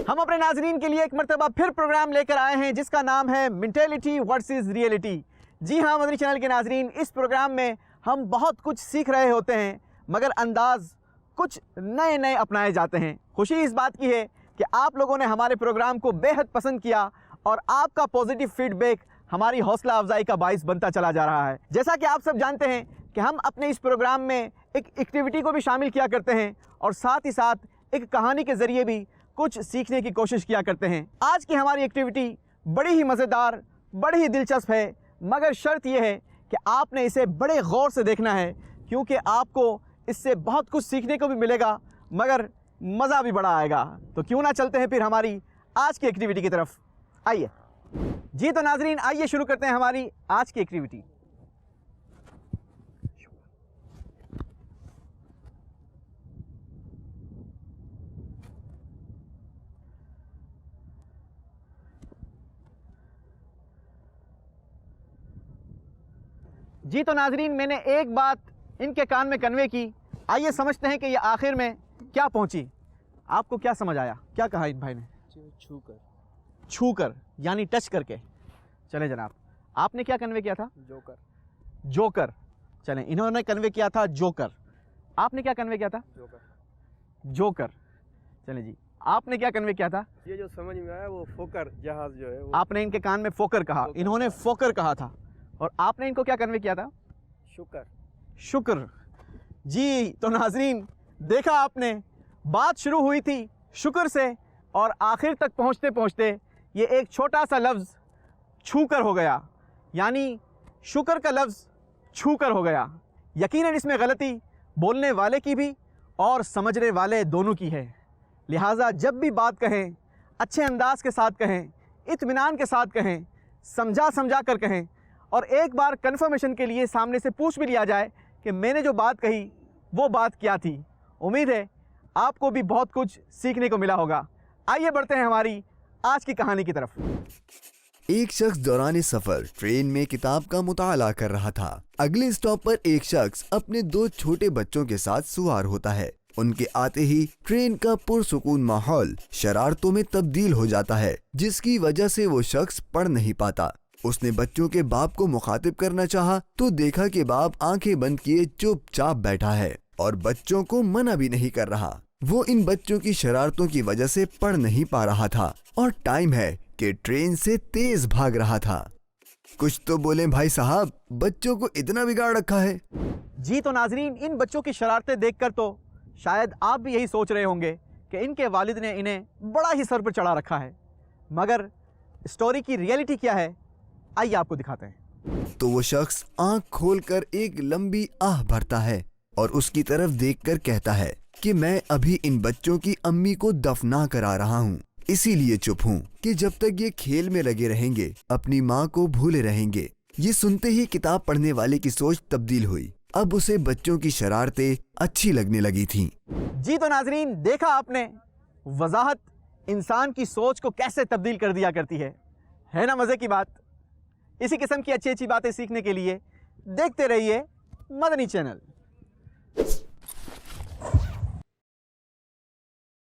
ہم اپنے ناظرین کے لیے ایک مرتبہ پھر پروگرام لے کر آئے ہیں جس کا نام ہے مینٹیلٹی ورسز ریئلٹی۔ جی ہاں مدنی چینل کے ناظرین، اس پروگرام میں ہم بہت کچھ سیکھ رہے ہوتے ہیں مگر انداز کچھ نئے اپنائے جاتے ہیں۔ خوشی اس بات کی ہے کہ آپ لوگوں نے ہمارے پروگرام کو بے حد پسند کیا اور آپ کا پازیٹیو فیڈ بیک ہماری حوصلہ افزائی کا باعث بنتا چلا جا رہا ہے۔ جیسا کہ آپ سب جانتے ہیں کہ ہم اپنے اس پروگرام میں ایک ایکٹیویٹی کو بھی شامل کیا کرتے ہیں اور ساتھ ہی ساتھ ایک کہانی کے ذریعے بھی کچھ سیکھنے کی کوشش کیا کرتے ہیں۔ آج کی ہماری ایکٹیویٹی بڑی ہی مزیدار، بڑی ہی دلچسپ ہے، مگر شرط یہ ہے کہ آپ نے اسے بڑے غور سے دیکھنا ہے کیونکہ آپ کو اس سے بہت کچھ سیکھنے کو بھی ملے گا مگر مزہ بھی بڑا آئے گا۔ تو کیوں نہ چلتے ہیں پھر ہماری آج کی ایکٹیویٹی کی طرف، آئیے۔ جی تو ناظرین، آئیے شروع کرتے ہیں ہماری آج کی ایکٹیویٹی۔ جی تو ناظرین، میں نے ایک بات ان کے کان میں کنوے کی، آئیے سمجھتے ہیں کہ یہ آخر میں کیا پہنچی۔ آپ کو کیا سمجھ آیا؟ کیا کہا ان بھائی نے؟ چھو کر یعنی ٹچ کر کے۔ چلیں جناب، آپ نے کیا کنوے کیا تھا؟ جوکر۔ چلیں، انہوں نے کنوے کیا تھا جوکر، آپ نے کیا کنوے کیا تھا؟ جوکر۔ چلیں جی، آپ نے کیا کنوے کیا تھا؟ یہ جو سمجھ میں آیا وہ فوکر جہاز جو ہے آپ نے ان کے کان میں فوکر کہا، انہوں نے فوکر کہا تھا، اور آپ نے ان کو کیا کنوے کیا تھا؟ شکر۔ جی تو ناظرین، دیکھا آپ نے، بات شروع ہوئی تھی شکر سے اور آخر تک پہنچتے پہنچتے یہ ایک چھوٹا سا لفظ چھو کر ہو گیا، یعنی شکر کا لفظ چھو کر ہو گیا۔ یقیناً اس میں غلطی بولنے والے کی بھی اور سمجھنے والے دونوں کی ہے، لہٰذا جب بھی بات کہیں اچھے انداز کے ساتھ کہیں، اطمینان کے ساتھ کہیں، سمجھا کر کہیں، اور ایک بار کنفرمیشن کے لیے سامنے سے پوچھ بھی لیا جائے کہ میں نے جو بات کہی وہ بات کیا تھی۔ امید ہے آپ کو بھی بہت کچھ سیکھنے کو ملا ہوگا۔ آئیے بڑھتے ہیں ہماری آج کی کہانی کی طرف۔ ایک شخص دوران سفر ٹرین میں کتاب کا مطالعہ کر رہا تھا۔ اگلے اسٹاپ پر ایک شخص اپنے 2 چھوٹے بچوں کے ساتھ سوار ہوتا ہے۔ ان کے آتے ہی ٹرین کا پرسکون ماحول شرارتوں میں تبدیل ہو جاتا ہے، جس کی وجہ سے وہ شخص پڑھ نہیں پاتا۔ اس نے بچوں کے باپ کو مخاطب کرنا چاہا تو دیکھا کہ باپ آنکھیں بند کیے چپ چاپ بیٹھا ہے اور بچوں کو منع بھی نہیں کر رہا۔ وہ ان بچوں کی شرارتوں کی وجہ سے پڑھ نہیں پا رہا تھا اور ٹائم ہے کہ ٹرین سے تیز بھاگ رہا تھا۔ کچھ تو بولیں بھائی صاحب، بچوں کو اتنا بگاڑ رکھا ہے۔ جی تو ناظرین، ان بچوں کی شرارتیں دیکھ کر تو شاید آپ بھی یہی سوچ رہے ہوں گے کہ ان کے والد نے انہیں بڑا ہی سر پر چڑھا رکھا ہے، مگر اسٹوری کی ریئلٹی کیا ہے آئیے آپ کو دکھاتے ہیں۔ تو وہ شخص آنکھ کھول کر ایک لمبی آہ بھرتا ہے اور اس کی طرف دیکھ کر کہتا ہے کہ میں ابھی ان بچوں کی امی کو دفنا کرا رہا ہوں، اسی لیے چپ ہوں کہ جب تک یہ کھیل میں لگے رہیں گے اپنی ماں کو بھولے رہیں گے۔ یہ سنتے ہی کتاب پڑھنے والے کی سوچ تبدیل ہوئی، اب اسے بچوں کی شرارتیں اچھی لگنے لگی تھیں۔ جی تو ناظرین، دیکھا آپ نے، وضاحت انسان کی سوچ کو کیسے تبدیل کر دیا کرتی ہے نا مزے کی بات۔ اسی قسم کی اچھی باتیں سیکھنے کے لیے دیکھتے رہیے مدنی چینل۔